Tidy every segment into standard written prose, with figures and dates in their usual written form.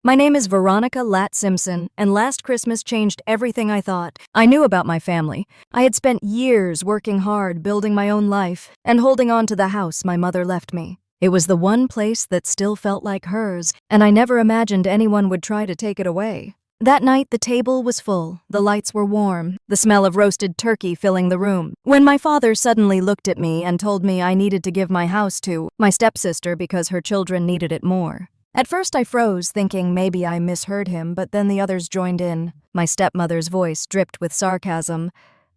My name is Veronica Lat Simpson, and last Christmas changed everything I thought I knew about my family. I had spent years working hard, building my own life, and holding on to the house my mother left me. It was the one place that still felt like hers, and I never imagined anyone would try to take it away. That night, the table was full, the lights were warm, the smell of roasted turkey filling the room. When my father suddenly looked at me and told me I needed to give my house to my stepsister because her children needed it more. At first I froze, thinking maybe I misheard him, but then the others joined in. My stepmother's voice dripped with sarcasm,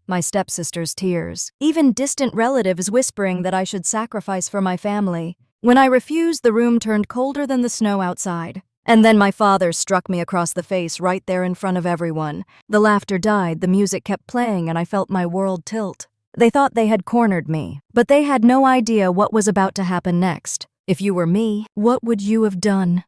my stepsister's tears, even distant relatives whispering that I should sacrifice for my family. When I refused, the room turned colder than the snow outside. And then my father struck me across the face right there in front of everyone. The laughter died, the music kept playing, and I felt my world tilt. They thought they had cornered me, but they had no idea what was about to happen next. If you were me, what would you have done?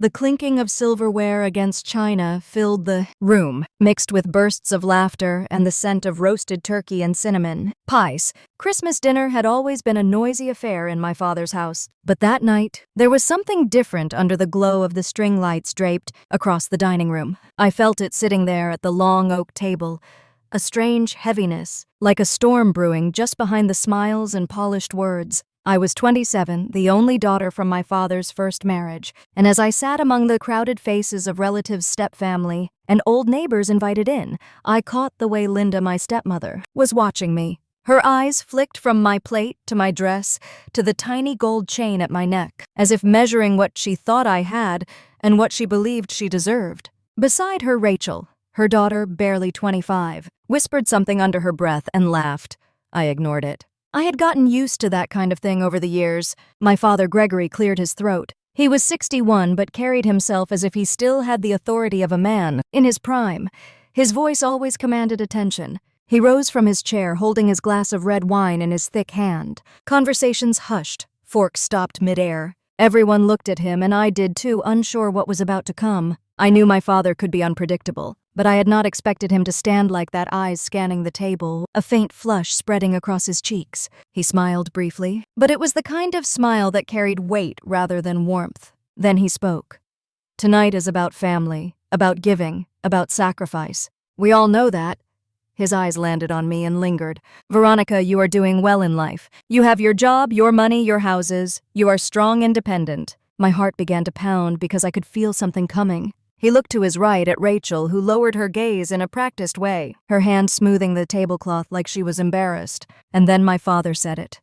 The clinking of silverware against china filled the room, mixed with bursts of laughter and the scent of roasted turkey and cinnamon pies. Christmas dinner had always been a noisy affair in my father's house, but that night, there was something different under the glow of the string lights draped across the dining room. I felt it sitting there at the long oak table, a strange heaviness, like a storm brewing just behind the smiles and polished words. I was 27, the only daughter from my father's first marriage, and as I sat among the crowded faces of relatives' stepfamily and old neighbors invited in, I caught the way Linda, my stepmother, was watching me. Her eyes flicked from my plate to my dress to the tiny gold chain at my neck, as if measuring what she thought I had and what she believed she deserved. Beside her, Rachel, her daughter, barely 25, whispered something under her breath and laughed. I ignored it. I had gotten used to that kind of thing over the years. My father, Gregory, cleared his throat. He was 61 but carried himself as if he still had the authority of a man in his prime. His voice always commanded attention. He rose from his chair, holding his glass of red wine in his thick hand. Conversations hushed. Forks stopped midair. Everyone looked at him, and I did too, unsure what was about to come. I knew my father could be unpredictable, but I had not expected him to stand like that, eyes scanning the table, a faint flush spreading across his cheeks. He smiled briefly, but it was the kind of smile that carried weight rather than warmth. Then he spoke. Tonight is about family, about giving, about sacrifice. We all know that. His eyes landed on me and lingered. Veronica, you are doing well in life. You have your job, your money, your houses. You are strong, independent. My heart began to pound because I could feel something coming. He looked to his right at Rachel, who lowered her gaze in a practiced way, her hand smoothing the tablecloth like she was embarrassed. And then my father said it.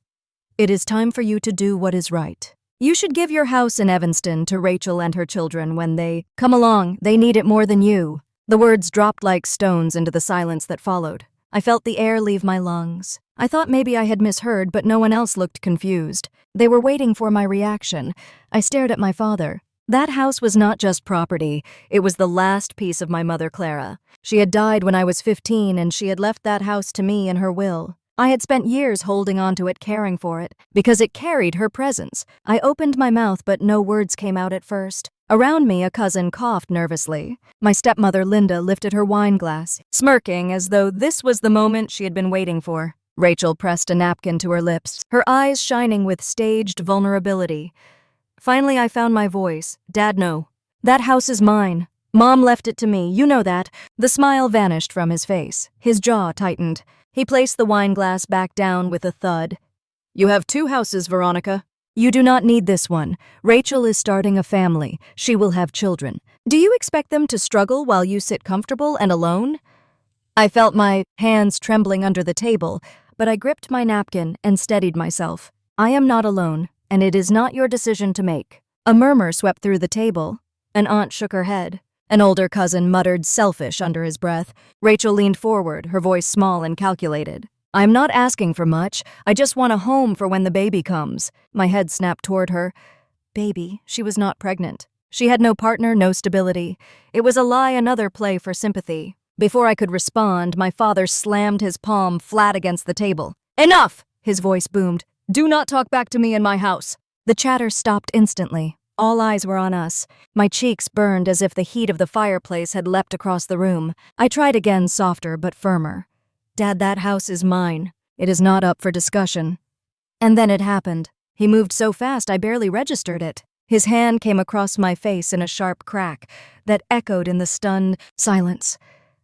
It is time for you to do what is right. You should give your house in Evanston to Rachel and her children when they come along. They need it more than you. The words dropped like stones into the silence that followed. I felt the air leave my lungs. I thought maybe I had misheard, but no one else looked confused. They were waiting for my reaction. I stared at my father. That house was not just property, it was the last piece of my mother, Clara. She had died when I was 15, and she had left that house to me in her will. I had spent years holding on to it, caring for it, because it carried her presence. I opened my mouth, but no words came out at first. Around me, a cousin coughed nervously. My stepmother, Linda, lifted her wine glass, smirking as though this was the moment she had been waiting for. Rachel pressed a napkin to her lips, her eyes shining with staged vulnerability. Finally, I found my voice. Dad, no. That house is mine. Mom left it to me, you know that. The smile vanished from his face. His jaw tightened. He placed the wine glass back down with a thud. You have 2 houses, Veronica. You do not need this one. Rachel is starting a family. She will have children. Do you expect them to struggle while you sit comfortable and alone? I felt my hands trembling under the table, but I gripped my napkin and steadied myself. I am not alone, and it is not your decision to make. A murmur swept through the table. An aunt shook her head. An older cousin muttered selfish under his breath. Rachel leaned forward, her voice small and calculated. I'm not asking for much. I just want a home for when the baby comes. My head snapped toward her. Baby, she was not pregnant. She had no partner, no stability. It was a lie, another play for sympathy. Before I could respond, my father slammed his palm flat against the table. Enough! His voice boomed. Do not talk back to me in my house. The chatter stopped instantly. All eyes were on us. My cheeks burned as if the heat of the fireplace had leapt across the room. I tried again, softer but firmer. Dad, that house is mine. It is not up for discussion. And then it happened. He moved so fast I barely registered it. His hand came across my face in a sharp crack that echoed in the stunned silence.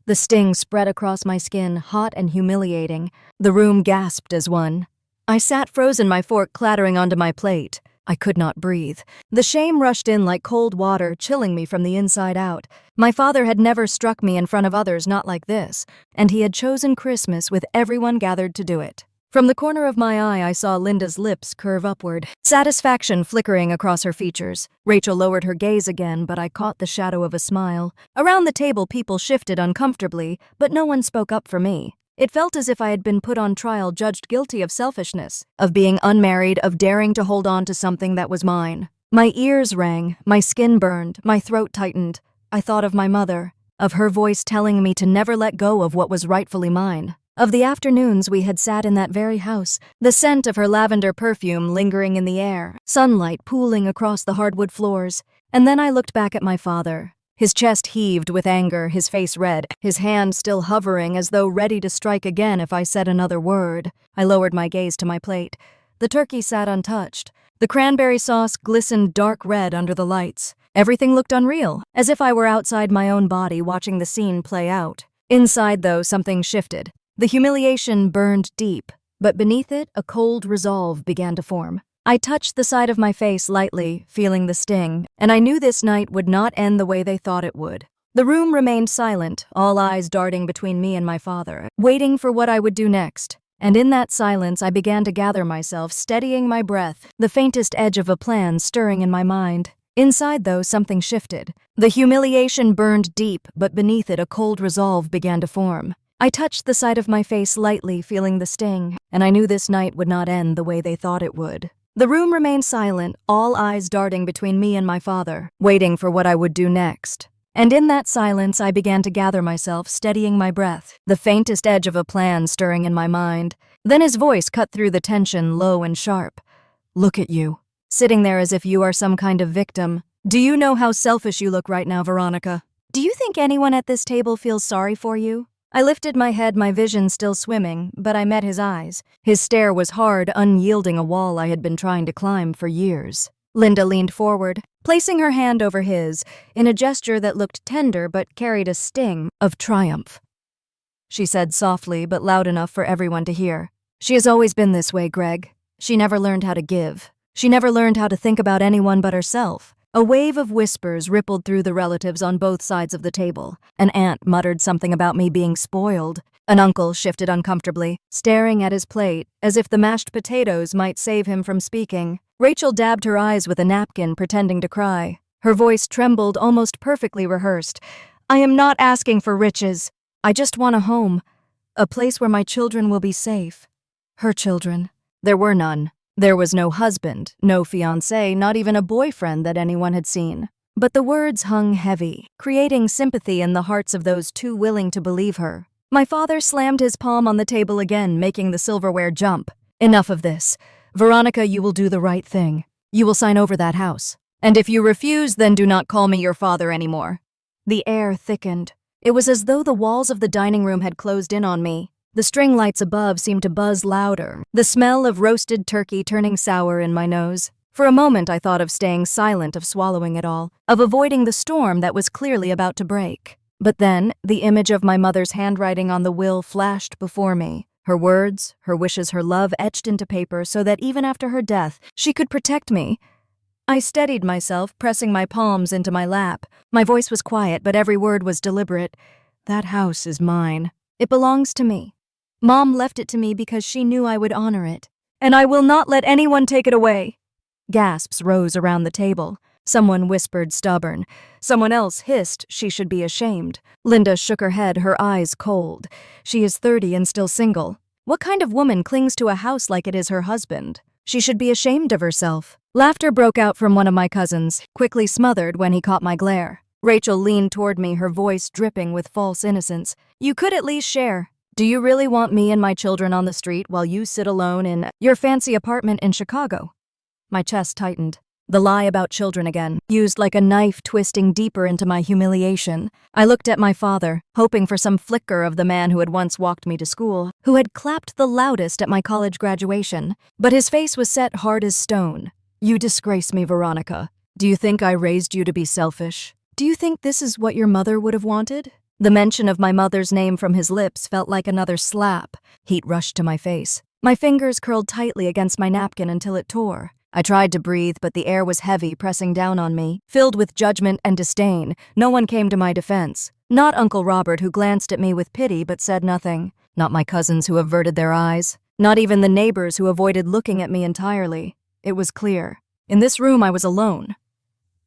The sting spread across my skin, hot and humiliating. The room gasped as one. I sat frozen, my fork clattering onto my plate. I could not breathe. The shame rushed in like cold water, chilling me from the inside out. My father had never struck me in front of others, not like this, and he had chosen Christmas with everyone gathered to do it. From the corner of my eye, I saw Linda's lips curve upward, satisfaction flickering across her features. Rachel lowered her gaze again, but I caught the shadow of a smile. Around the table, people shifted uncomfortably, but no one spoke up for me. It felt as if I had been put on trial, judged guilty of selfishness, of being unmarried, of daring to hold on to something that was mine. My ears rang, my skin burned, my throat tightened. I thought of my mother, of her voice telling me to never let go of what was rightfully mine. Of the afternoons we had sat in that very house, the scent of her lavender perfume lingering in the air, sunlight pooling across the hardwood floors. And then I looked back at my father. His chest heaved with anger, his face red, his hand still hovering as though ready to strike again if I said another word. I lowered my gaze to my plate. The turkey sat untouched. The cranberry sauce glistened dark red under the lights. Everything looked unreal, as if I were outside my own body watching the scene play out. Inside, though, something shifted. The humiliation burned deep, but beneath it, a cold resolve began to form. I touched the side of my face lightly, feeling the sting, and I knew this night would not end the way they thought it would. The room remained silent, all eyes darting between me and my father, waiting for what I would do next. And in that silence, I began to gather myself, steadying my breath, the faintest edge of a plan stirring in my mind. Inside, though, something shifted. The humiliation burned deep, but beneath it, a cold resolve began to form. I touched the side of my face lightly, feeling the sting, and I knew this night would not end the way they thought it would. The room remained silent, all eyes darting between me and my father, waiting for what I would do next. And in that silence, I began to gather myself, steadying my breath, the faintest edge of a plan stirring in my mind. Then his voice cut through the tension, low and sharp. "Look at you, sitting there as if you are some kind of victim. Do you know how selfish you look right now, Veronica? Do you think anyone at this table feels sorry for you?" I lifted my head, my vision still swimming, but I met his eyes. His stare was hard, unyielding, a wall I had been trying to climb for years. Linda leaned forward, placing her hand over his, in a gesture that looked tender but carried a sting of triumph. She said softly but loud enough for everyone to hear, "She has always been this way, Greg. She never learned how to give. She never learned how to think about anyone but herself." A wave of whispers rippled through the relatives on both sides of the table. An aunt muttered something about me being spoiled. An uncle shifted uncomfortably, staring at his plate, as if the mashed potatoes might save him from speaking. Rachel dabbed her eyes with a napkin, pretending to cry. Her voice trembled, almost perfectly rehearsed. "I am not asking for riches. I just want a home. A place where my children will be safe." Her children. There were none. There was no husband, no fiancé, not even a boyfriend that anyone had seen. But the words hung heavy, creating sympathy in the hearts of those too willing to believe her. My father slammed his palm on the table again, making the silverware jump. "Enough of this. Veronica, you will do the right thing. You will sign over that house. And if you refuse, then do not call me your father anymore." The air thickened. It was as though the walls of the dining room had closed in on me. The string lights above seemed to buzz louder, the smell of roasted turkey turning sour in my nose. For a moment I thought of staying silent, of swallowing it all, of avoiding the storm that was clearly about to break. But then, the image of my mother's handwriting on the will flashed before me. Her words, her wishes, her love etched into paper so that even after her death, she could protect me. I steadied myself, pressing my palms into my lap. My voice was quiet, but every word was deliberate. "That house is mine. It belongs to me. Mom left it to me because she knew I would honor it. And I will not let anyone take it away." Gasps rose around the table. Someone whispered stubborn. Someone else hissed she should be ashamed. Linda shook her head, her eyes cold. "She is 30 and still single. What kind of woman clings to a house like it is her husband? She should be ashamed of herself." Laughter broke out from one of my cousins, quickly smothered when he caught my glare. Rachel leaned toward me, her voice dripping with false innocence. "You could at least share. Do you really want me and my children on the street while you sit alone in your fancy apartment in Chicago?" My chest tightened. The lie about children again, used like a knife, twisting deeper into my humiliation. I looked at my father, hoping for some flicker of the man who had once walked me to school, who had clapped the loudest at my college graduation. But his face was set hard as stone. "You disgrace me, Veronica. Do you think I raised you to be selfish? Do you think this is what your mother would have wanted? The mention of my mother's name from his lips felt like another slap. Heat rushed to my face. My fingers curled tightly against my napkin until it tore. I tried to breathe, but the air was heavy, pressing down on me, filled with judgment and disdain. No one came to my defense. Not Uncle Robert, who glanced at me with pity but said nothing. Not my cousins, who averted their eyes. Not even the neighbors, who avoided looking at me entirely. It was clear. In this room, I was alone.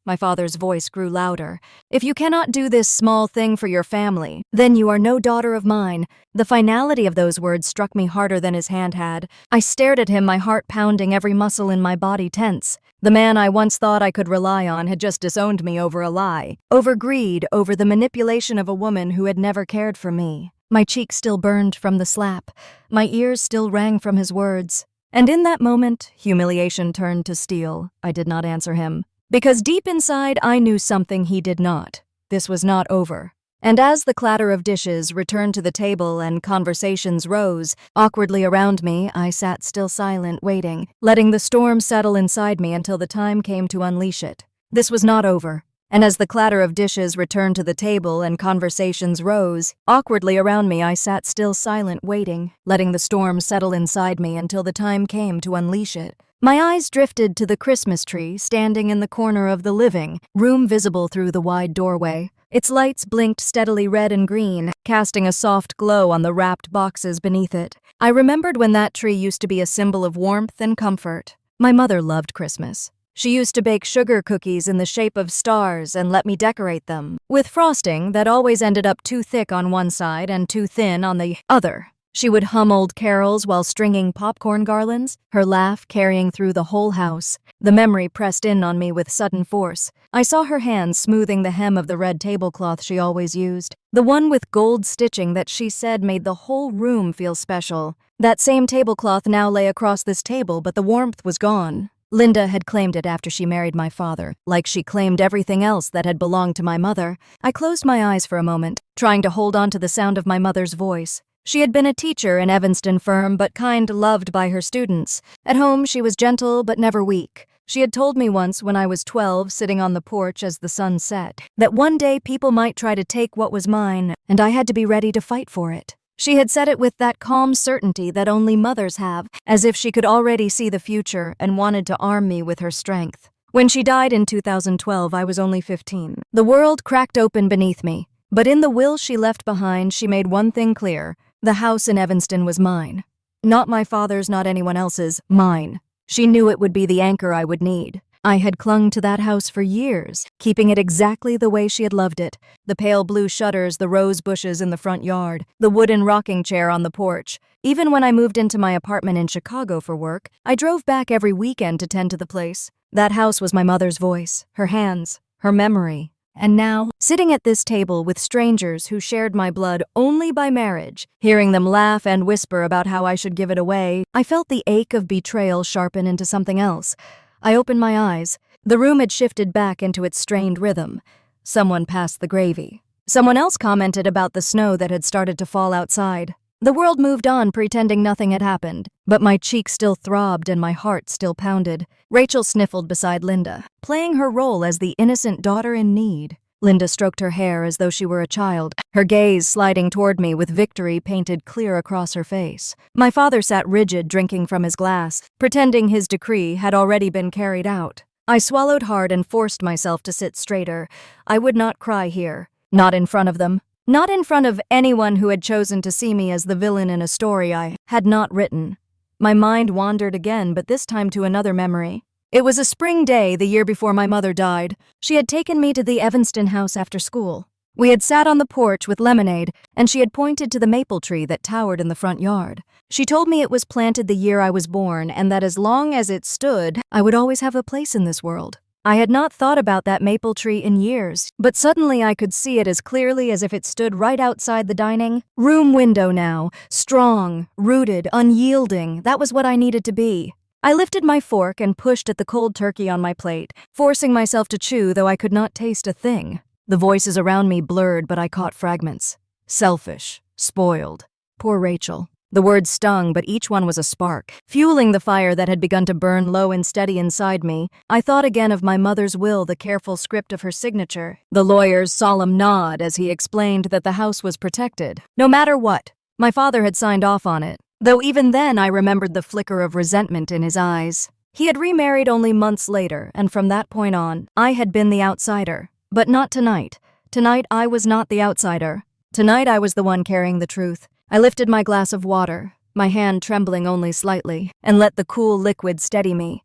My father's voice grew louder. If you cannot do this small thing for your family, then you are no daughter of mine. The finality of those words struck me harder than his hand had. I stared at him, my heart pounding, every muscle in my body tense. The man I once thought I could rely on had just disowned me over a lie, over greed, over the manipulation of a woman who had never cared for me. My cheeks still burned from the slap. My ears still rang from his words. And in that moment, humiliation turned to steel. I did not answer him. Because deep inside, I knew something he did not. This was not over. And as the clatter of dishes returned to the table and conversations rose awkwardly around me, I sat still silent, waiting, letting the storm settle inside me until the time came to unleash it. This was not over. And as the clatter of dishes returned to the table and conversations rose awkwardly around me, I sat still silent, waiting, letting the storm settle inside me until the time came to unleash it. My eyes drifted to the Christmas tree standing in the corner of the living room, visible through the wide doorway. Its lights blinked steadily red and green, casting a soft glow on the wrapped boxes beneath it. I remembered when that tree used to be a symbol of warmth and comfort. My mother loved Christmas. She used to bake sugar cookies in the shape of stars and let me decorate them, with frosting that always ended up too thick on one side and too thin on the other. She would hum old carols while stringing popcorn garlands, her laugh carrying through the whole house. The memory pressed in on me with sudden force. I saw her hands smoothing the hem of the red tablecloth she always used, the one with gold stitching that she said made the whole room feel special. That same tablecloth now lay across this table, but the warmth was gone. Linda had claimed it after she married my father, like she claimed everything else that had belonged to my mother. I closed my eyes for a moment, trying to hold on to the sound of my mother's voice. She had been a teacher in Evanston, firm but kind, loved by her students. At home, she was gentle but never weak. She had told me once when I was 12, sitting on the porch as the sun set, that one day people might try to take what was mine, and I had to be ready to fight for it. She had said it with that calm certainty that only mothers have, as if she could already see the future and wanted to arm me with her strength. When she died in 2012, I was only 15. The world cracked open beneath me, but in the will she left behind, she made one thing clear. The house in Evanston was mine. Not my father's, not anyone else's, mine. She knew it would be the anchor I would need. I had clung to that house for years, keeping it exactly the way she had loved it. The pale blue shutters, the rose bushes in the front yard, the wooden rocking chair on the porch. Even when I moved into my apartment in Chicago for work, I drove back every weekend to tend to the place. That house was my mother's voice, her hands, her memory. And now, sitting at this table with strangers who shared my blood only by marriage, hearing them laugh and whisper about how I should give it away, I felt the ache of betrayal sharpen into something else. I opened my eyes. The room had shifted back into its strained rhythm. Someone passed the gravy. Someone else commented about the snow that had started to fall outside. The world moved on, pretending nothing had happened, but my cheeks still throbbed and my heart still pounded. Rachel sniffled beside Linda, playing her role as the innocent daughter in need. Linda stroked her hair as though she were a child, her gaze sliding toward me with victory painted clear across her face. My father sat rigid, drinking from his glass, pretending his decree had already been carried out. I swallowed hard and forced myself to sit straighter. I would not cry here, not in front of them. Not in front of anyone who had chosen to see me as the villain in a story I had not written. My mind wandered again, but this time to another memory. It was a spring day the year before my mother died. She had taken me to the Evanston house after school. We had sat on the porch with lemonade, and she had pointed to the maple tree that towered in the front yard. She told me it was planted the year I was born, and that as long as it stood, I would always have a place in this world. I had not thought about that maple tree in years, but suddenly I could see it as clearly as if it stood right outside the dining room window now, strong, rooted, unyielding. That was what I needed to be. I lifted my fork and pushed at the cold turkey on my plate, forcing myself to chew, though I could not taste a thing. The voices around me blurred, but I caught fragments. Selfish, spoiled, poor Rachel. The words stung, but each one was a spark, fueling the fire that had begun to burn low and steady inside me. I thought again of my mother's will, the careful script of her signature, the lawyer's solemn nod as he explained that the house was protected. No matter what, my father had signed off on it, though even then I remembered the flicker of resentment in his eyes. He had remarried only months later, and from that point on, I had been the outsider. But not tonight. Tonight I was not the outsider. Tonight I was the one carrying the truth. I lifted my glass of water, my hand trembling only slightly, and let the cool liquid steady me.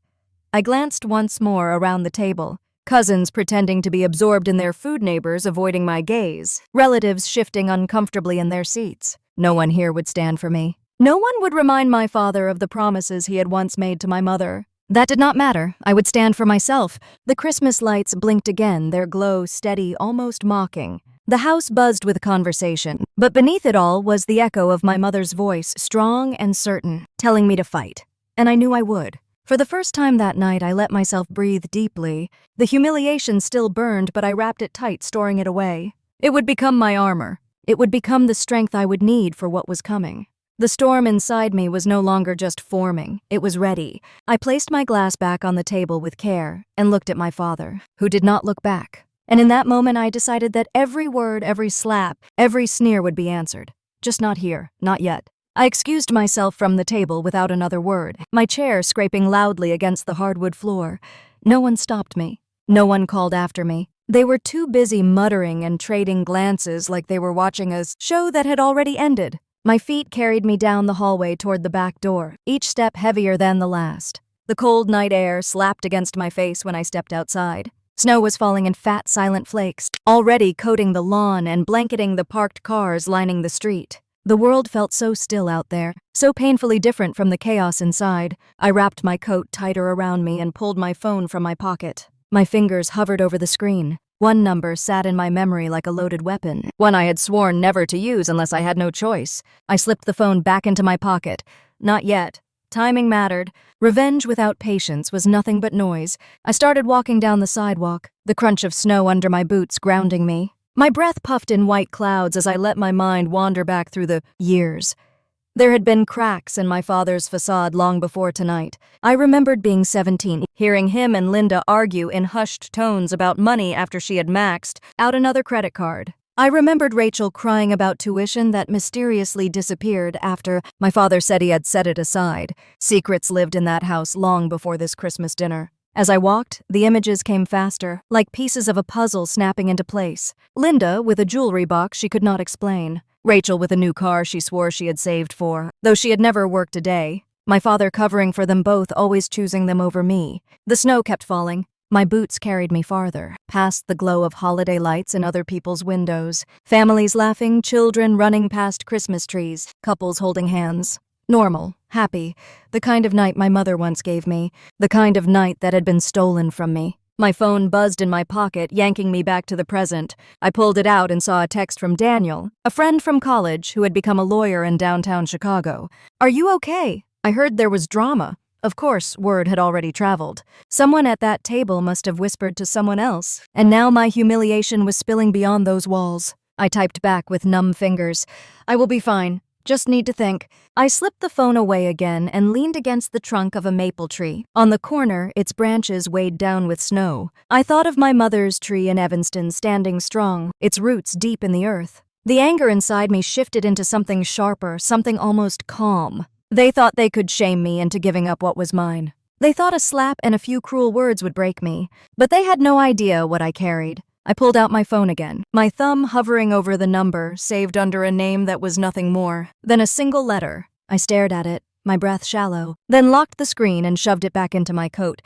I glanced once more around the table, cousins pretending to be absorbed in their food, neighbors avoiding my gaze, relatives shifting uncomfortably in their seats. No one here would stand for me. No one would remind my father of the promises he had once made to my mother. That did not matter. I would stand for myself. The Christmas lights blinked again, their glow steady, almost mocking. The house buzzed with conversation, but beneath it all was the echo of my mother's voice, strong and certain, telling me to fight. And I knew I would. For the first time that night, I let myself breathe deeply. The humiliation still burned, but I wrapped it tight, storing it away. It would become my armor. It would become the strength I would need for what was coming. The storm inside me was no longer just forming, it was ready. I placed my glass back on the table with care and looked at my father, who did not look back. And in that moment I decided that every word, every slap, every sneer would be answered. Just not here, not yet. I excused myself from the table without another word, my chair scraping loudly against the hardwood floor. No one stopped me. No one called after me. They were too busy muttering and trading glances like they were watching a show that had already ended. My feet carried me down the hallway toward the back door, each step heavier than the last. The cold night air slapped against my face when I stepped outside. Snow was falling in fat, silent flakes, already coating the lawn and blanketing the parked cars lining the street. The world felt so still out there, so painfully different from the chaos inside. I wrapped my coat tighter around me and pulled my phone from my pocket. My fingers hovered over the screen. One number sat in my memory like a loaded weapon, one I had sworn never to use unless I had no choice. I slipped the phone back into my pocket. Not yet. Timing mattered. Revenge without patience was nothing but noise. I started walking down the sidewalk, the crunch of snow under my boots grounding me. My breath puffed in white clouds as I let my mind wander back through the years. There had been cracks in my father's facade long before tonight. I remembered being 17, hearing him and Linda argue in hushed tones about money after she had maxed out another credit card. I remembered Rachel crying about tuition that mysteriously disappeared after my father said he had set it aside. Secrets lived in that house long before this Christmas dinner. As I walked, the images came faster, like pieces of a puzzle snapping into place. Linda with a jewelry box she could not explain. Rachel with a new car she swore she had saved for, though she had never worked a day. My father covering for them both, always choosing them over me. The snow kept falling. My boots carried me farther, past the glow of holiday lights in other people's windows. Families laughing, children running past Christmas trees, couples holding hands. Normal, happy, the kind of night my mother once gave me, the kind of night that had been stolen from me. My phone buzzed in my pocket, yanking me back to the present. I pulled it out and saw a text from Daniel, a friend from college who had become a lawyer in downtown Chicago. "Are you okay? I heard there was drama." Of course, word had already traveled. Someone at that table must have whispered to someone else, and now my humiliation was spilling beyond those walls. I typed back with numb fingers. "I will be fine. Just need to think." I slipped the phone away again and leaned against the trunk of a maple tree. On the corner, its branches weighed down with snow. I thought of my mother's tree in Evanston standing strong, its roots deep in the earth. The anger inside me shifted into something sharper, something almost calm. They thought they could shame me into giving up what was mine. They thought a slap and a few cruel words would break me, but they had no idea what I carried. I pulled out my phone again, my thumb hovering over the number, saved under a name that was nothing more than a single letter. I stared at it, my breath shallow, then locked the screen and shoved it back into my coat.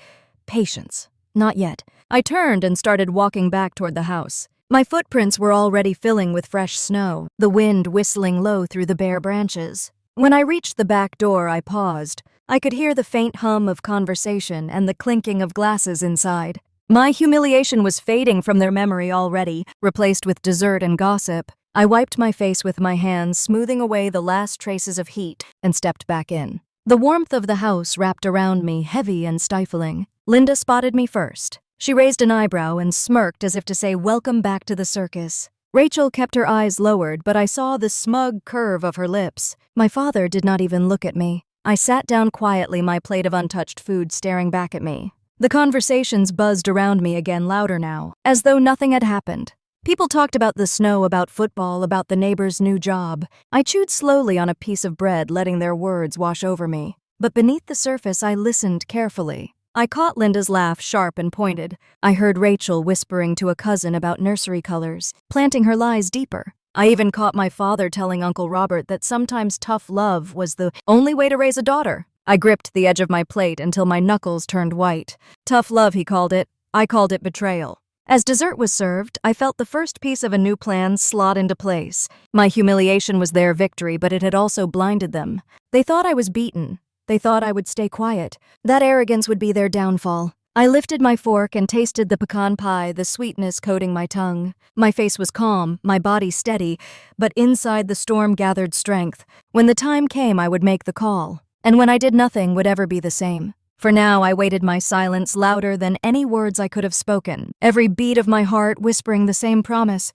Patience. Not yet. I turned and started walking back toward the house. My footprints were already filling with fresh snow, the wind whistling low through the bare branches. When I reached the back door, I paused. I could hear the faint hum of conversation and the clinking of glasses inside. My humiliation was fading from their memory already, replaced with dessert and gossip. I wiped my face with my hands, smoothing away the last traces of heat, and stepped back in. The warmth of the house wrapped around me, heavy and stifling. Linda spotted me first. She raised an eyebrow and smirked as if to say, "Welcome back to the circus." Rachel kept her eyes lowered, but I saw the smug curve of her lips. My father did not even look at me. I sat down quietly, my plate of untouched food staring back at me. The conversations buzzed around me again, louder now, as though nothing had happened. People talked about the snow, about football, about the neighbor's new job. I chewed slowly on a piece of bread, letting their words wash over me. But beneath the surface, I listened carefully. I caught Linda's laugh, sharp and pointed. I heard Rachel whispering to a cousin about nursery colors, planting her lies deeper. I even caught my father telling Uncle Robert that sometimes tough love was the only way to raise a daughter. I gripped the edge of my plate until my knuckles turned white. Tough love, he called it. I called it betrayal. As dessert was served, I felt the first piece of a new plan slot into place. My humiliation was their victory, but it had also blinded them. They thought I was beaten. They thought I would stay quiet. That arrogance would be their downfall. I lifted my fork and tasted the pecan pie, the sweetness coating my tongue. My face was calm, my body steady, but inside the storm gathered strength. When the time came, I would make the call. And when I did, nothing would ever be the same. For now, I waited, my silence louder than any words I could have spoken, every beat of my heart whispering the same promise.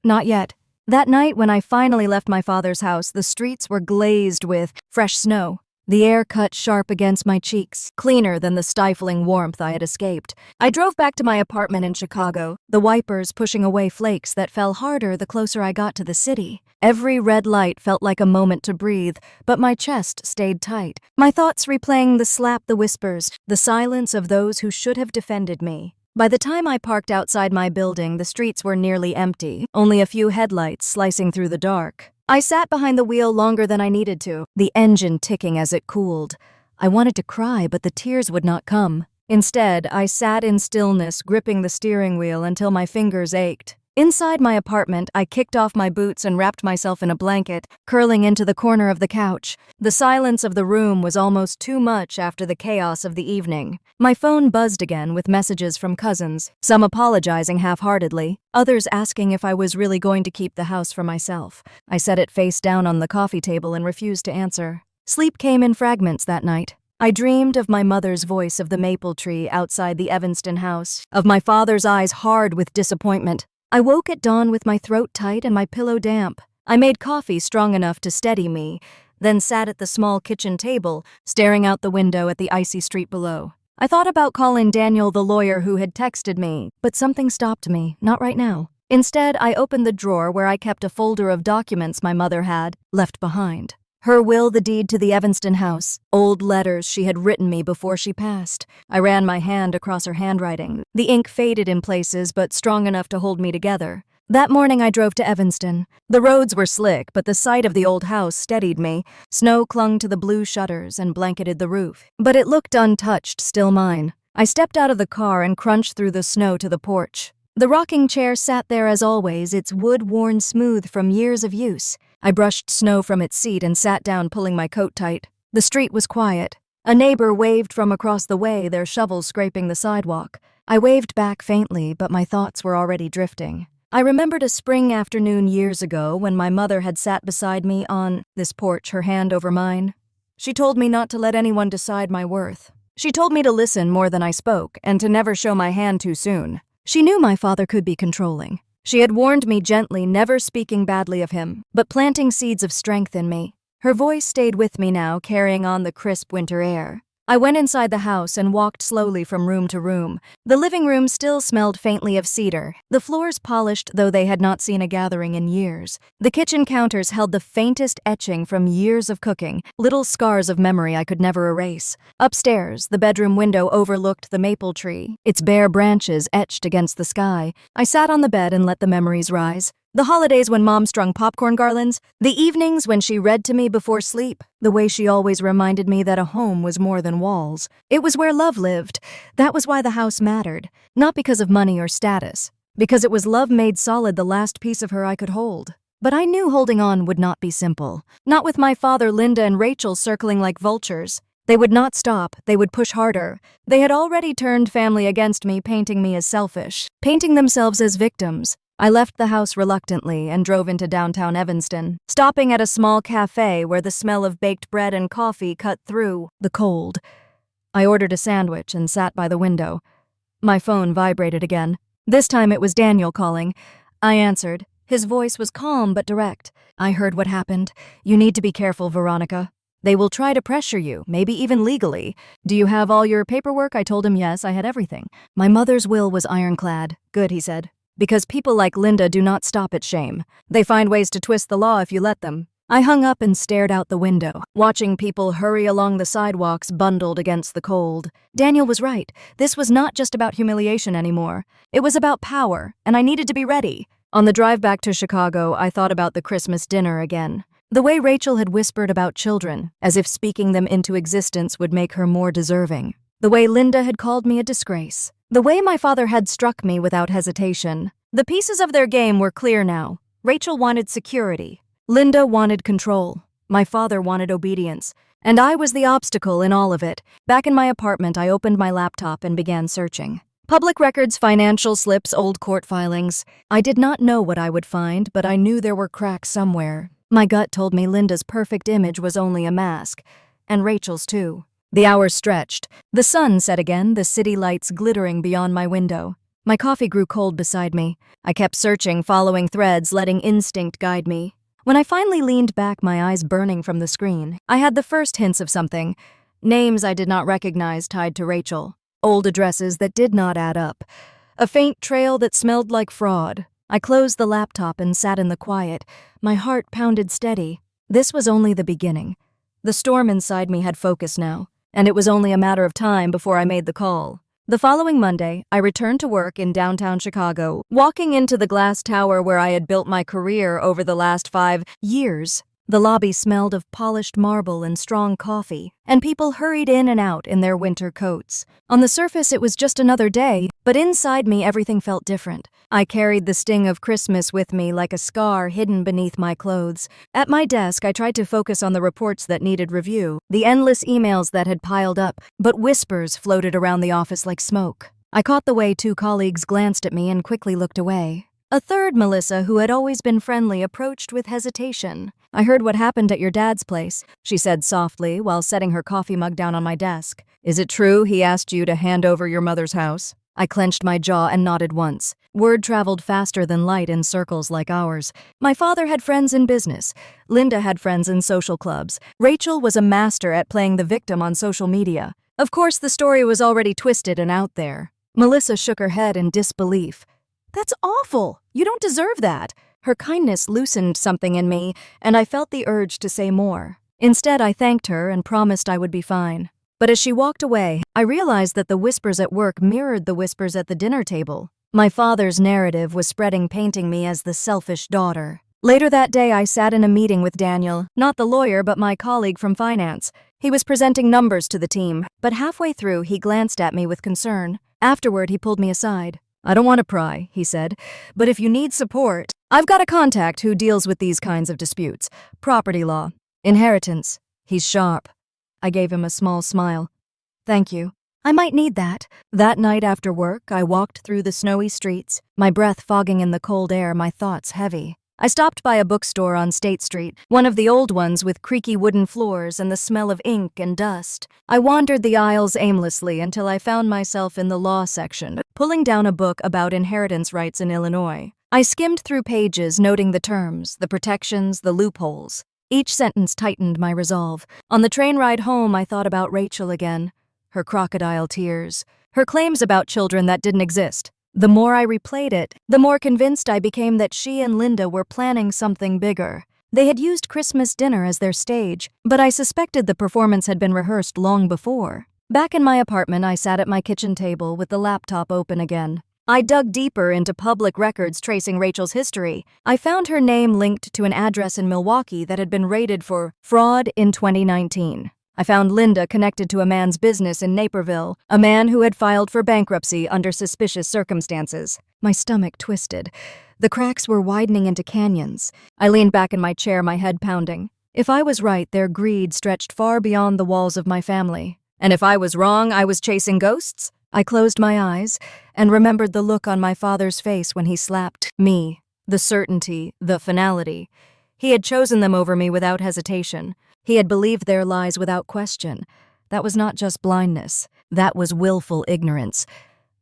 Not yet. That night, when I finally left my father's house, the streets were glazed with fresh snow. The air cut sharp against my cheeks, cleaner than the stifling warmth I had escaped. I drove back to my apartment in Chicago, the wipers pushing away flakes that fell harder the closer I got to the city. Every red light felt like a moment to breathe, but my chest stayed tight. My thoughts replaying the slap, the whispers, the silence of those who should have defended me. By the time I parked outside my building, the streets were nearly empty, only a few headlights slicing through the dark. I sat behind the wheel longer than I needed to, the engine ticking as it cooled. I wanted to cry, but the tears would not come. Instead, I sat in stillness, gripping the steering wheel until my fingers ached. Inside my apartment, I kicked off my boots and wrapped myself in a blanket, curling into the corner of the couch. The silence of the room was almost too much after the chaos of the evening. My phone buzzed again with messages from cousins, some apologizing half-heartedly, others asking if I was really going to keep the house for myself. I set it face down on the coffee table and refused to answer. Sleep came in fragments that night. I dreamed of my mother's voice, of the maple tree outside the Evanston house, of my father's eyes hard with disappointment. I woke at dawn with my throat tight and my pillow damp. I made coffee strong enough to steady me, then sat at the small kitchen table, staring out the window at the icy street below. I thought about calling Daniel, the lawyer who had texted me, but something stopped me, not right now. Instead, I opened the drawer where I kept a folder of documents my mother had left behind. Her will, the deed to the Evanston house, old letters she had written me before she passed. I ran my hand across her handwriting. The ink faded in places, but strong enough to hold me together. That morning I drove to Evanston. The roads were slick, but the sight of the old house steadied me. Snow clung to the blue shutters and blanketed the roof. But it looked untouched, still mine. I stepped out of the car and crunched through the snow to the porch. The rocking chair sat there as always, its wood worn smooth from years of use. I brushed snow from its seat and sat down, pulling my coat tight. The street was quiet. A neighbor waved from across the way, their shovels scraping the sidewalk. I waved back faintly, but my thoughts were already drifting. I remembered a spring afternoon years ago when my mother had sat beside me on this porch, her hand over mine. She told me not to let anyone decide my worth. She told me to listen more than I spoke and to never show my hand too soon. She knew my father could be controlling. She had warned me gently, never speaking badly of him, but planting seeds of strength in me. Her voice stayed with me now, carrying on the crisp winter air. I went inside the house and walked slowly from room to room. The living room still smelled faintly of cedar, the floors polished though they had not seen a gathering in years. The kitchen counters held the faintest etching from years of cooking, little scars of memory I could never erase. Upstairs, the bedroom window overlooked the maple tree, its bare branches etched against the sky. I sat on the bed and let the memories rise. The holidays when Mom strung popcorn garlands, the evenings when she read to me before sleep, the way she always reminded me that a home was more than walls. It was where love lived. That was why the house mattered, not because of money or status, because it was love made solid, the last piece of her I could hold. But I knew holding on would not be simple, not with my father, Linda, and Rachel circling like vultures. They would not stop, they would push harder. They had already turned family against me, painting me as selfish, painting themselves as victims. I left the house reluctantly and drove into downtown Evanston, stopping at a small cafe where the smell of baked bread and coffee cut through the cold. I ordered a sandwich and sat by the window. My phone vibrated again. This time it was Daniel calling. I answered. His voice was calm but direct. I heard what happened. You need to be careful, Veronica. They will try to pressure you, maybe even legally. Do you have all your paperwork? I told him yes, I had everything. My mother's will was ironclad. Good, he said. Because people like Linda do not stop at shame. They find ways to twist the law if you let them. I hung up and stared out the window, watching people hurry along the sidewalks bundled against the cold. Daniel was right. This was not just about humiliation anymore. It was about power, and I needed to be ready. On the drive back to Chicago, I thought about the Christmas dinner again. The way Rachel had whispered about children, as if speaking them into existence would make her more deserving. The way Linda had called me a disgrace. The way my father had struck me without hesitation. The pieces of their game were clear now. Rachel wanted security. Linda wanted control. My father wanted obedience. And I was the obstacle in all of it. Back in my apartment, I opened my laptop and began searching. Public records, financial slips, old court filings. I did not know what I would find, but I knew there were cracks somewhere. My gut told me Linda's perfect image was only a mask. And Rachel's too. The hours stretched. The sun set again, the city lights glittering beyond my window. My coffee grew cold beside me. I kept searching, following threads, letting instinct guide me. When I finally leaned back, my eyes burning from the screen, I had the first hints of something. Names I did not recognize tied to Rachel. Old addresses that did not add up. A faint trail that smelled like fraud. I closed the laptop and sat in the quiet. My heart pounded steady. This was only the beginning. The storm inside me had focus now, and it was only a matter of time before I made the call. The following Monday, I returned to work in downtown Chicago, walking into the glass tower where I had built my career over the last 5 years. The lobby smelled of polished marble and strong coffee, and people hurried in and out in their winter coats. On the surface, it was just another day, but inside me, everything felt different. I carried the sting of Christmas with me like a scar hidden beneath my clothes. At my desk, I tried to focus on the reports that needed review, the endless emails that had piled up, but whispers floated around the office like smoke. I caught the way 2 colleagues glanced at me and quickly looked away. A third, Melissa, who had always been friendly, approached with hesitation. I heard what happened at your dad's place, she said softly while setting her coffee mug down on my desk. Is it true he asked you to hand over your mother's house? I clenched my jaw and nodded once. Word traveled faster than light in circles like ours. My father had friends in business. Linda had friends in social clubs. Rachel was a master at playing the victim on social media. Of course, the story was already twisted and out there. Melissa shook her head in disbelief. That's awful. You don't deserve that. Her kindness loosened something in me, and I felt the urge to say more. Instead, I thanked her and promised I would be fine. But as she walked away, I realized that the whispers at work mirrored the whispers at the dinner table. My father's narrative was spreading, painting me as the selfish daughter. Later that day, I sat in a meeting with Daniel, not the lawyer, but my colleague from finance. He was presenting numbers to the team, but halfway through, he glanced at me with concern. Afterward, he pulled me aside. I don't want to pry, he said, but if you need support, I've got a contact who deals with these kinds of disputes. Property law, inheritance. He's sharp. I gave him a small smile. Thank you. I might need that. That night after work, I walked through the snowy streets, my breath fogging in the cold air, my thoughts heavy. I stopped by a bookstore on State Street, one of the old ones with creaky wooden floors and the smell of ink and dust. I wandered the aisles aimlessly until I found myself in the law section, pulling down a book about inheritance rights in Illinois. I skimmed through pages, noting the terms, the protections, the loopholes. Each sentence tightened my resolve. On the train ride home, I thought about Rachel again. Her crocodile tears. Her claims about children that didn't exist. The more I replayed it, the more convinced I became that she and Linda were planning something bigger. They had used Christmas dinner as their stage, but I suspected the performance had been rehearsed long before. Back in my apartment, I sat at my kitchen table with the laptop open again. I dug deeper into public records tracing Rachel's history. I found her name linked to an address in Milwaukee that had been raided for fraud in 2019. I found Linda connected to a man's business in Naperville, a man who had filed for bankruptcy under suspicious circumstances. My stomach twisted. The cracks were widening into canyons. I leaned back in my chair, my head pounding. If I was right, their greed stretched far beyond the walls of my family. And if I was wrong, I was chasing ghosts? I closed my eyes and remembered the look on my father's face when he slapped me. The certainty, the finality. He had chosen them over me without hesitation. He had believed their lies without question. That was not just blindness. That was willful ignorance.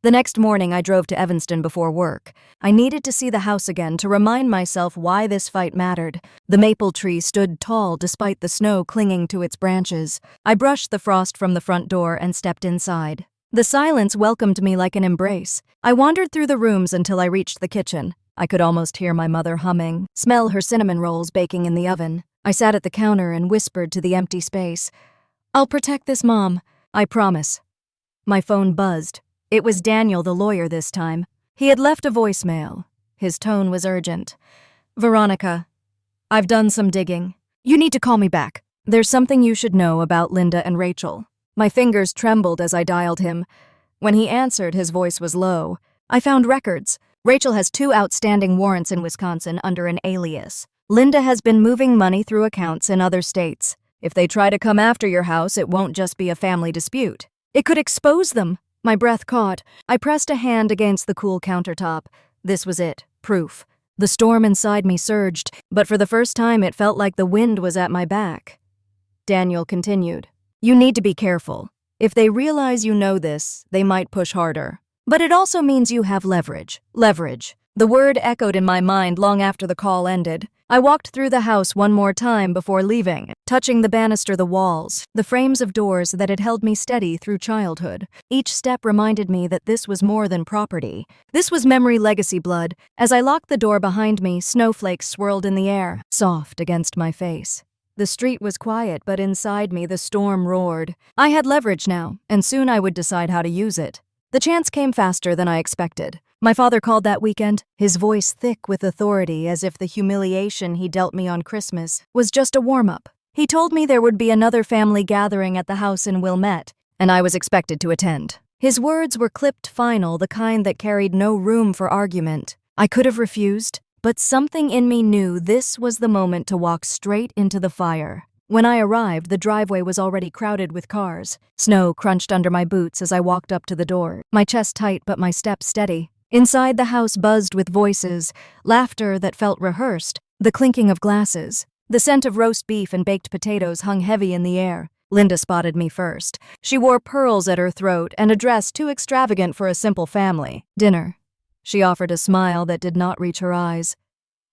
The next morning, I drove to Evanston before work. I needed to see the house again to remind myself why this fight mattered. The maple tree stood tall despite the snow clinging to its branches. I brushed the frost from the front door and stepped inside. The silence welcomed me like an embrace. I wandered through the rooms until I reached the kitchen. I could almost hear my mother humming, smell her cinnamon rolls baking in the oven. I sat at the counter and whispered to the empty space, "I'll protect this, Mom. I promise." My phone buzzed. It was Daniel, the lawyer, this time. He had left a voicemail. His tone was urgent. "Veronica, I've done some digging. You need to call me back. There's something you should know about Linda and Rachel." My fingers trembled as I dialed him. When he answered, his voice was low. "I found records. Rachel has 2 outstanding warrants in Wisconsin under an alias. Linda has been moving money through accounts in other states. If they try to come after your house, it won't just be a family dispute. It could expose them." My breath caught. I pressed a hand against the cool countertop. This was it. Proof. The storm inside me surged, but for the first time it felt like the wind was at my back. Daniel continued, "You need to be careful. If they realize you know this, they might push harder. But it also means you have leverage. Leverage." The word echoed in my mind long after the call ended. I walked through the house one more time before leaving, touching the banister, the walls, the frames of doors that had held me steady through childhood. Each step reminded me that this was more than property. This was memory legacy blood. As I locked the door behind me, snowflakes swirled in the air, soft against my face. The street was quiet, but inside me the storm roared. I had leverage now, and soon I would decide how to use it. The chance came faster than I expected. My father called that weekend, his voice thick with authority, as if the humiliation he dealt me on Christmas was just a warm-up. He told me there would be another family gathering at the house in Wilmette, and I was expected to attend. His words were clipped final, the kind that carried no room for argument. I could have refused, but something in me knew this was the moment to walk straight into the fire. When I arrived, the driveway was already crowded with cars. Snow crunched under my boots as I walked up to the door, my chest tight but my steps steady. Inside, the house buzzed with voices, laughter that felt rehearsed, the clinking of glasses. The scent of roast beef and baked potatoes hung heavy in the air. Linda spotted me first. She wore pearls at her throat and a dress too extravagant for a simple family. "Dinner." She offered a smile that did not reach her eyes.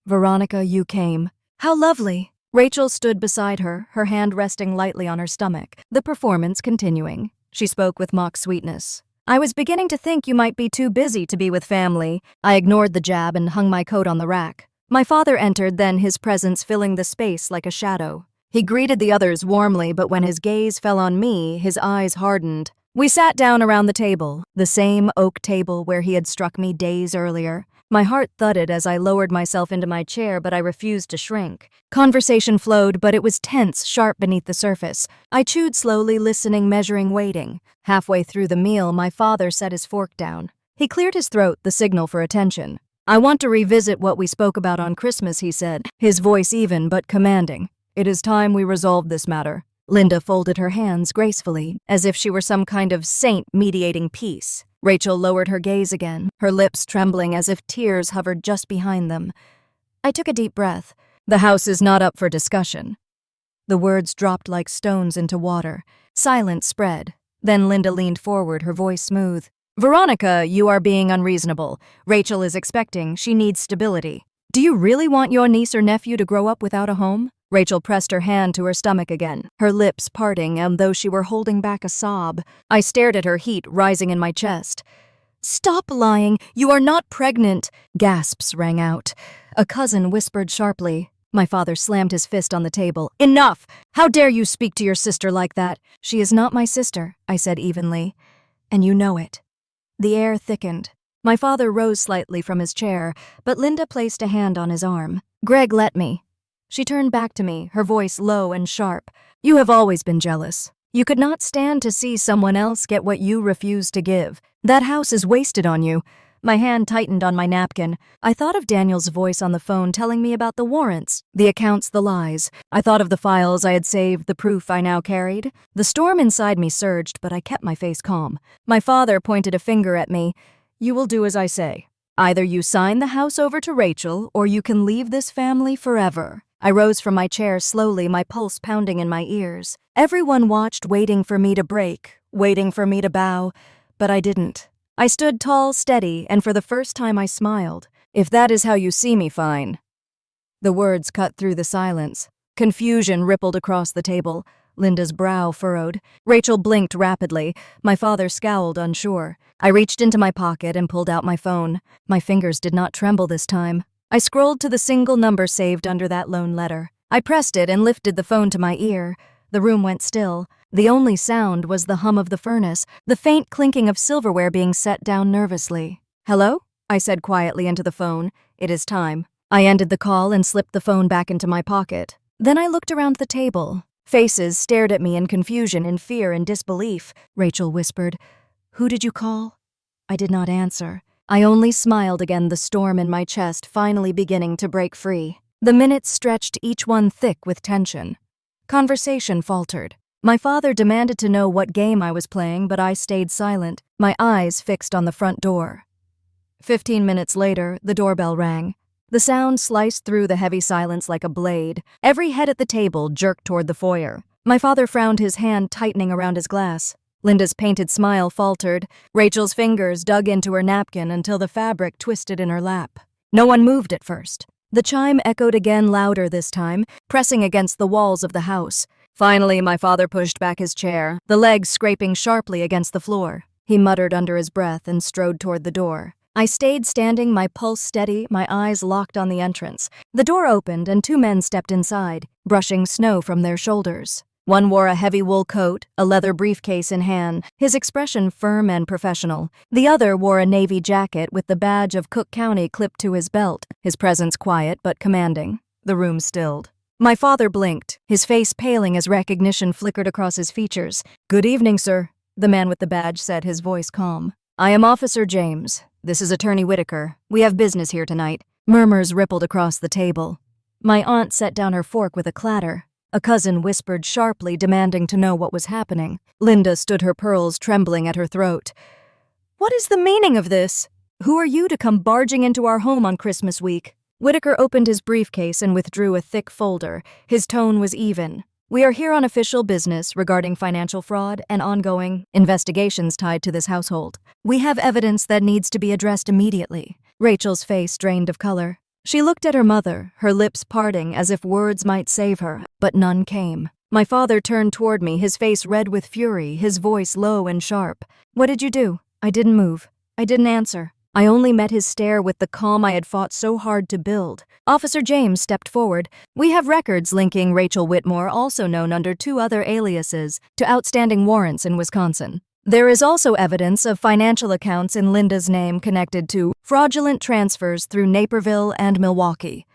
"Veronica, you came. How lovely." Rachel stood beside her, her hand resting lightly on her stomach, the performance continuing. She spoke with mock sweetness. "I was beginning to think you might be too busy to be with family." I ignored the jab and hung my coat on the rack. My father entered, then his presence filling the space like a shadow. He greeted the others warmly, but when his gaze fell on me, his eyes hardened. We sat down around the table, the same oak table where he had struck me days earlier. My heart thudded as I lowered myself into my chair, but I refused to shrink. Conversation flowed, but it was tense, sharp beneath the surface. I chewed slowly, listening, measuring, waiting. Halfway through the meal, my father set his fork down. He cleared his throat, the signal for attention. "I want to revisit what we spoke about on Christmas," he said, his voice even but commanding. "It is time we resolved this matter." Linda folded her hands gracefully, as if she were some kind of saint mediating peace. Rachel lowered her gaze again, her lips trembling as if tears hovered just behind them. I took a deep breath. "The house is not up for discussion." The words dropped like stones into water. Silence spread. Then Linda leaned forward, her voice smooth. "Veronica, you are being unreasonable. Rachel is expecting. She needs stability. Do you really want your niece or nephew to grow up without a home?" Rachel pressed her hand to her stomach again, her lips parting as though she were holding back a sob. I stared at her, heat rising in my chest. "Stop lying! You are not pregnant!" Gasps rang out. A cousin whispered sharply. My father slammed his fist on the table. "Enough! How dare you speak to your sister like that?" "She is not my sister," I said evenly. "And you know it." The air thickened. My father rose slightly from his chair, but Linda placed a hand on his arm. "Greg, let me." She turned back to me, her voice low and sharp. "You have always been jealous. You could not stand to see someone else get what you refused to give. That house is wasted on you." My hand tightened on my napkin. I thought of Daniel's voice on the phone telling me about the warrants, the accounts, the lies. I thought of the files I had saved, the proof I now carried. The storm inside me surged, but I kept my face calm. My father pointed a finger at me. "You will do as I say. Either you sign the house over to Rachel, or you can leave this family forever." I rose from my chair slowly, my pulse pounding in my ears. Everyone watched, waiting for me to break, waiting for me to bow, but I didn't. I stood tall, steady, and for the first time I smiled. "If that is how you see me, fine." The words cut through the silence. Confusion rippled across the table. Linda's brow furrowed. Rachel blinked rapidly. My father scowled, unsure. I reached into my pocket and pulled out my phone. My fingers did not tremble this time. I scrolled to the single number saved under that lone letter. I pressed it and lifted the phone to my ear. The room went still. The only sound was the hum of the furnace, the faint clinking of silverware being set down nervously. "Hello?" I said quietly into the phone. "It is time." I ended the call and slipped the phone back into my pocket. Then I looked around the table. Faces stared at me in confusion, in fear and disbelief. Rachel whispered, "Who did you call?" I did not answer. I only smiled again, the storm in my chest finally beginning to break free. The minutes stretched, each one thick with tension. Conversation faltered. My father demanded to know what game I was playing, but I stayed silent, my eyes fixed on the front door. 15 minutes later, the doorbell rang. The sound sliced through the heavy silence like a blade. Every head at the table jerked toward the foyer. My father frowned, his hand tightening around his glass. Linda's painted smile faltered. Rachel's fingers dug into her napkin until the fabric twisted in her lap. No one moved at first. The chime echoed again, louder this time, pressing against the walls of the house. Finally, my father pushed back his chair, the legs scraping sharply against the floor. He muttered under his breath and strode toward the door. I stayed standing, my pulse steady, my eyes locked on the entrance. The door opened and 2 men stepped inside, brushing snow from their shoulders. One wore a heavy wool coat, a leather briefcase in hand, his expression firm and professional. The other wore a navy jacket with the badge of Cook County clipped to his belt, his presence quiet but commanding. The room stilled. My father blinked, his face paling as recognition flickered across his features. "Good evening, sir," the man with the badge said, his voice calm. "I am Officer James. This is Attorney Whitaker. We have business here tonight." Murmurs rippled across the table. My aunt set down her fork with a clatter. A cousin whispered sharply, demanding to know what was happening. Linda stood, her pearls trembling at her throat. "What is the meaning of this? Who are you to come barging into our home on Christmas week?" Whitaker opened his briefcase and withdrew a thick folder. His tone was even. "We are here on official business regarding financial fraud and ongoing investigations tied to this household. We have evidence that needs to be addressed immediately." Rachel's face drained of color. She looked at her mother, her lips parting as if words might save her, but none came. My father turned toward me, his face red with fury, his voice low and sharp. "What did you do?" I didn't move. I didn't answer. I only met his stare with the calm I had fought so hard to build. Officer James stepped forward. "We have records linking Rachel Whitmore, also known under 2 other aliases, to outstanding warrants in Wisconsin. There is also evidence of financial accounts in Linda's name connected to fraudulent transfers through Naperville and Milwaukee."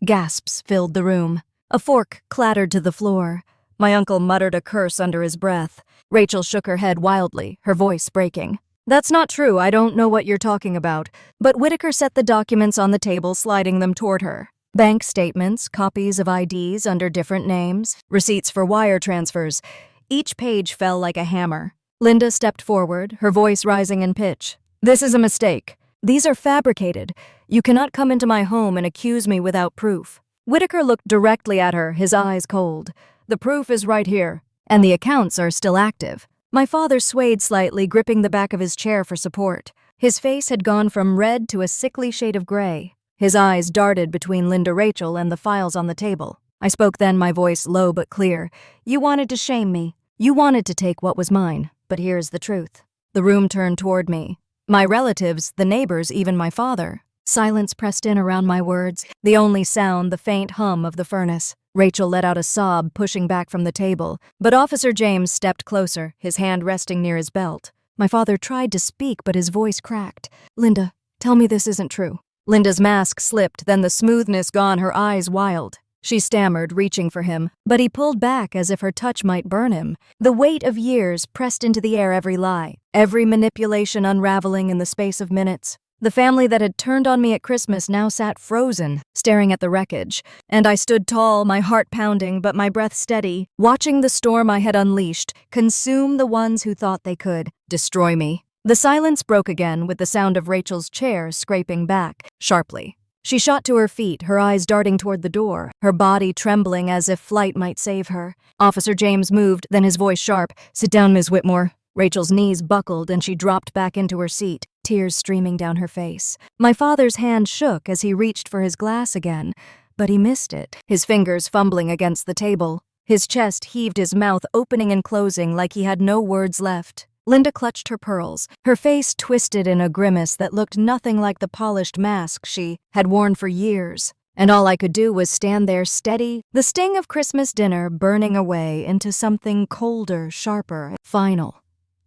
Gasps filled the room. A fork clattered to the floor. My uncle muttered a curse under his breath. Rachel shook her head wildly, her voice breaking. "That's not true. I don't know what you're talking about." But Whitaker set the documents on the table, sliding them toward her. Bank statements, copies of IDs under different names, receipts for wire transfers. Each page fell like a hammer. Linda stepped forward, her voice rising in pitch. "This is a mistake. These are fabricated. You cannot come into my home and accuse me without proof." Whitaker looked directly at her, his eyes cold. "The proof is right here, and the accounts are still active." My father swayed slightly, gripping the back of his chair for support. His face had gone from red to a sickly shade of gray. His eyes darted between Rachel and the files on the table. I spoke then, my voice low but clear. "You wanted to shame me. You wanted to take what was mine. But here's the truth." The room turned toward me. My relatives, the neighbors, even my father. Silence pressed in around my words, the only sound the faint hum of the furnace. Rachel let out a sob, pushing back from the table, but Officer James stepped closer, his hand resting near his belt. My father tried to speak, but his voice cracked. "Linda, tell me this isn't true." Linda's mask slipped, then the smoothness gone, her eyes wild. She stammered, reaching for him, but he pulled back as if her touch might burn him. The weight of years pressed into the air, every lie, every manipulation unraveling in the space of minutes. The family that had turned on me at Christmas now sat frozen, staring at the wreckage, and I stood tall, my heart pounding but my breath steady, watching the storm I had unleashed consume the ones who thought they could destroy me. The silence broke again with the sound of Rachel's chair scraping back, sharply. She shot to her feet, her eyes darting toward the door, her body trembling as if flight might save her. Officer James moved, then his voice sharp. "Sit down, Ms. Whitmore." Rachel's knees buckled and she dropped back into her seat, tears streaming down her face. My father's hand shook as he reached for his glass again, but he missed it, his fingers fumbling against the table. His chest heaved, his mouth opening and closing like he had no words left. Linda clutched her pearls, her face twisted in a grimace that looked nothing like the polished mask she had worn for years. And all I could do was stand there steady, the sting of Christmas dinner burning away into something colder, sharper, final.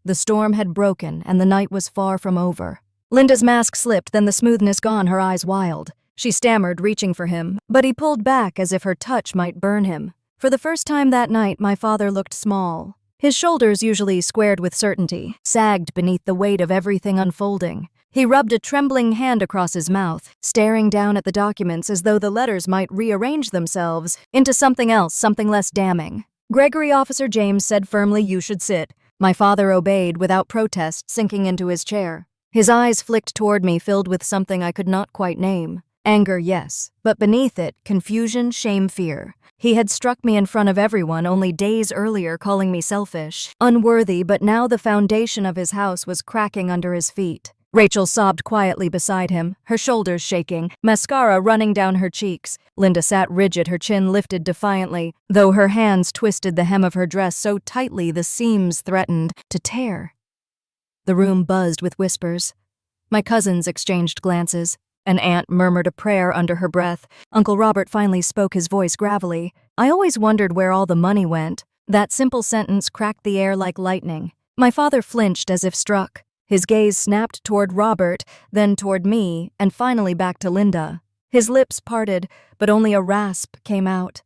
The storm had broken and the night was far from over. Linda's mask slipped, then the smoothness gone, her eyes wild. She stammered, reaching for him, but he pulled back as if her touch might burn him. For the first time that night, my father looked small. His shoulders, usually squared with certainty, sagged beneath the weight of everything unfolding. He rubbed a trembling hand across his mouth, staring down at the documents as though the letters might rearrange themselves into something else, something less damning. Gregory Officer James said firmly, "You should sit." My father obeyed without protest, sinking into his chair. His eyes flicked toward me, filled with something I could not quite name. Anger, yes, but beneath it, confusion, shame, fear. He had struck me in front of everyone only days earlier, calling me selfish, unworthy, but now the foundation of his house was cracking under his feet. Rachel sobbed quietly beside him, her shoulders shaking, mascara running down her cheeks. Linda sat rigid, her chin lifted defiantly, though her hands twisted the hem of her dress so tightly the seams threatened to tear. The room buzzed with whispers. My cousins exchanged glances. An aunt murmured a prayer under her breath. Uncle Robert finally spoke, his voice gravelly. "I always wondered where all the money went." That simple sentence cracked the air like lightning. My father flinched as if struck. His gaze snapped toward Robert, then toward me, and finally back to Linda. His lips parted, but only a rasp came out.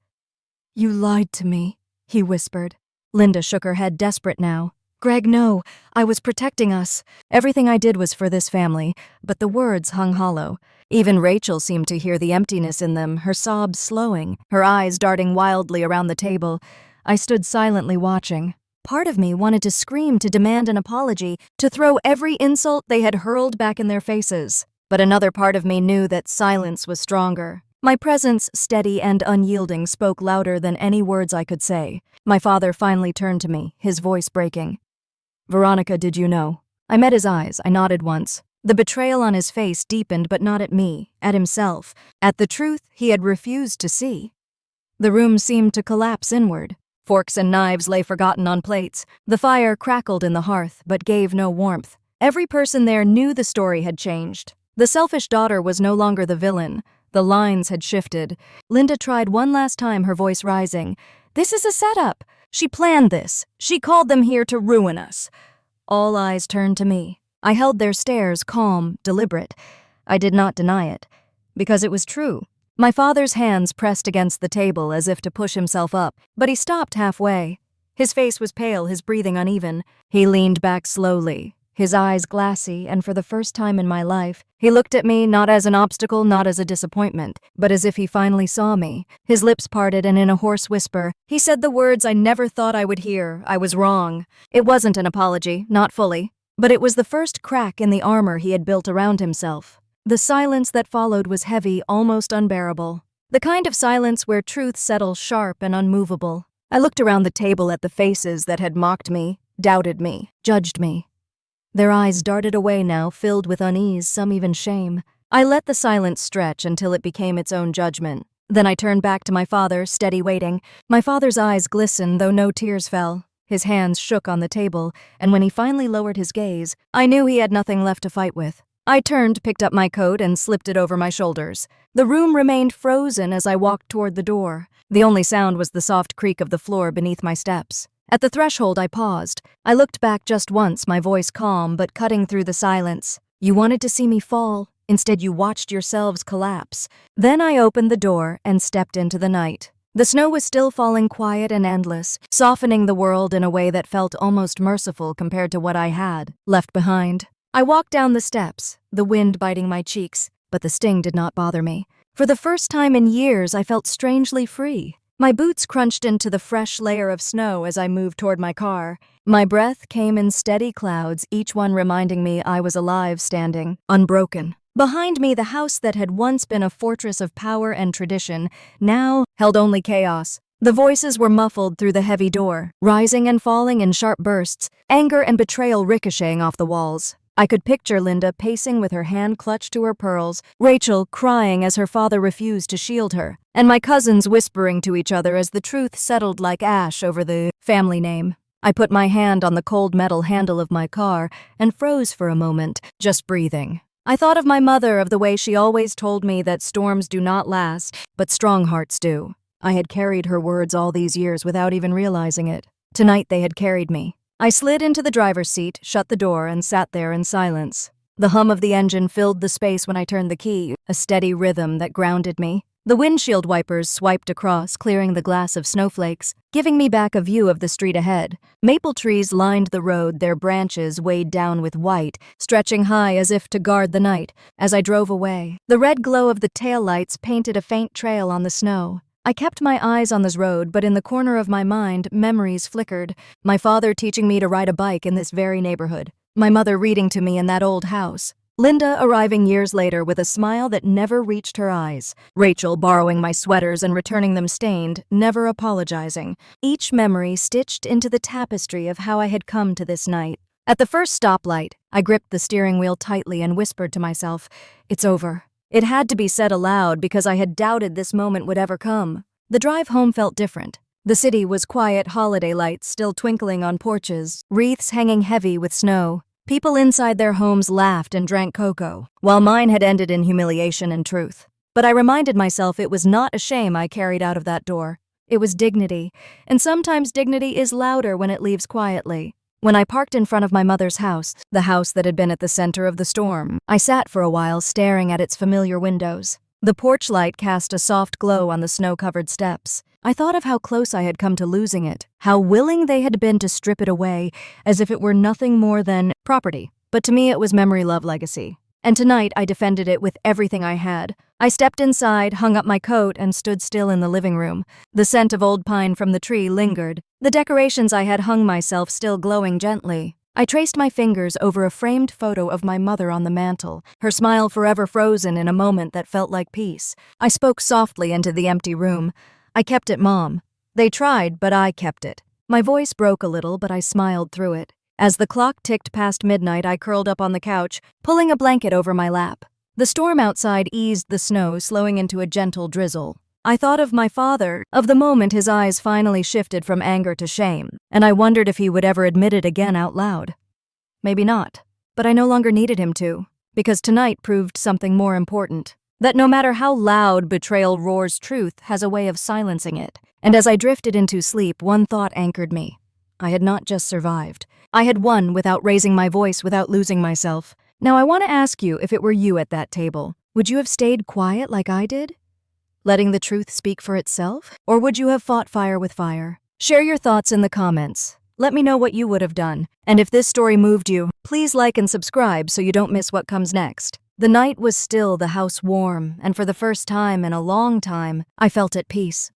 "You lied to me," he whispered. Linda shook her head, desperate now. "Greg, no. I was protecting us. Everything I did was for this family," but the words hung hollow. Even Rachel seemed to hear the emptiness in them, her sobs slowing, her eyes darting wildly around the table. I stood silently watching. Part of me wanted to scream, to demand an apology, to throw every insult they had hurled back in their faces. But another part of me knew that silence was stronger. My presence, steady and unyielding, spoke louder than any words I could say. My father finally turned to me, his voice breaking. "Veronica, did you know?" I met his eyes. I nodded once. The betrayal on his face deepened, but not at me, at himself, at the truth he had refused to see. The room seemed to collapse inward. Forks and knives lay forgotten on plates. The fire crackled in the hearth, but gave no warmth. Every person there knew the story had changed. The selfish daughter was no longer the villain. The lines had shifted. Linda tried one last time, her voice rising. "This is a setup. She planned this. She called them here to ruin us." All eyes turned to me. I held their stares, calm, deliberate. I did not deny it, because it was true. My father's hands pressed against the table as if to push himself up, but he stopped halfway. His face was pale, his breathing uneven. He leaned back slowly, his eyes glassy, and for the first time in my life, he looked at me not as an obstacle, not as a disappointment, but as if he finally saw me. His lips parted, and in a hoarse whisper, he said the words I never thought I would hear. I was wrong. It wasn't an apology, not fully, but it was the first crack in the armor he had built around himself. The silence that followed was heavy, almost unbearable. The kind of silence where truth settles sharp and unmovable. I looked around the table at the faces that had mocked me, doubted me, judged me. Their eyes darted away now, filled with unease, some even shame. I let the silence stretch until it became its own judgment. Then I turned back to my father, steady waiting. My father's eyes glistened, though no tears fell. His hands shook on the table, and when he finally lowered his gaze, I knew he had nothing left to fight with. I turned, picked up my coat, and slipped it over my shoulders. The room remained frozen as I walked toward the door. The only sound was the soft creak of the floor beneath my steps. At the threshold, I paused. I looked back just once, my voice calm but cutting through the silence. "You wanted to see me fall. Instead, you watched yourselves collapse." Then I opened the door and stepped into the night. The snow was still falling, quiet and endless, softening the world in a way that felt almost merciful compared to what I had left behind. I walked down the steps, the wind biting my cheeks, but the sting did not bother me. For the first time in years, I felt strangely free. My boots crunched into the fresh layer of snow as I moved toward my car. My breath came in steady clouds, each one reminding me I was alive, standing, unbroken. Behind me, the house that had once been a fortress of power and tradition now held only chaos. The voices were muffled through the heavy door, rising and falling in sharp bursts, anger and betrayal ricocheting off the walls. I could picture Linda pacing with her hand clutched to her pearls, Rachel crying as her father refused to shield her, and my cousins whispering to each other as the truth settled like ash over the family name. I put my hand on the cold metal handle of my car and froze for a moment, just breathing. I thought of my mother, of the way she always told me that storms do not last, but strong hearts do. I had carried her words all these years without even realizing it. Tonight they had carried me. I slid into the driver's seat, shut the door, and sat there in silence. The hum of the engine filled the space when I turned the key, a steady rhythm that grounded me. The windshield wipers swiped across, clearing the glass of snowflakes, giving me back a view of the street ahead. Maple trees lined the road, their branches weighed down with white, stretching high as if to guard the night. As I drove away, the red glow of the taillights painted a faint trail on the snow. I kept my eyes on this road, but in the corner of my mind, memories flickered. My father teaching me to ride a bike in this very neighborhood. My mother reading to me in that old house. Linda arriving years later with a smile that never reached her eyes. Rachel borrowing my sweaters and returning them stained, never apologizing. Each memory stitched into the tapestry of how I had come to this night. At the first stoplight, I gripped the steering wheel tightly and whispered to myself, "It's over." It had to be said aloud because I had doubted this moment would ever come. The drive home felt different. The city was quiet, holiday lights still twinkling on porches, wreaths hanging heavy with snow. People inside their homes laughed and drank cocoa, while mine had ended in humiliation and truth. But I reminded myself it was not a shame I carried out of that door. It was dignity, and sometimes dignity is louder when it leaves quietly. When I parked in front of my mother's house, the house that had been at the center of the storm, I sat for a while staring at its familiar windows. The porch light cast a soft glow on the snow-covered steps. I thought of how close I had come to losing it, how willing they had been to strip it away, as if it were nothing more than property. But to me it was memory, love, legacy. And tonight I defended it with everything I had. I stepped inside, hung up my coat, and stood still in the living room. The scent of old pine from the tree lingered, the decorations I had hung myself still glowing gently. I traced my fingers over a framed photo of my mother on the mantel, her smile forever frozen in a moment that felt like peace. I spoke softly into the empty room. "I kept it, Mom." They tried, but I kept it. My voice broke a little, but I smiled through it. As the clock ticked past midnight, I curled up on the couch, pulling a blanket over my lap. The storm outside eased the snow, slowing into a gentle drizzle. I thought of my father, of the moment his eyes finally shifted from anger to shame, and I wondered if he would ever admit it again out loud. Maybe not, but I no longer needed him to, because tonight proved something more important. That no matter how loud betrayal roars, truth has a way of silencing it. And as I drifted into sleep, one thought anchored me. I had not just survived. I had won without raising my voice, without losing myself. Now I want to ask you, if it were you at that table, would you have stayed quiet like I did, letting the truth speak for itself? Or would you have fought fire with fire? Share your thoughts in the comments. Let me know what you would have done. And if this story moved you, please like and subscribe so you don't miss what comes next. The night was still, the house warm, and for the first time in a long time, I felt at peace.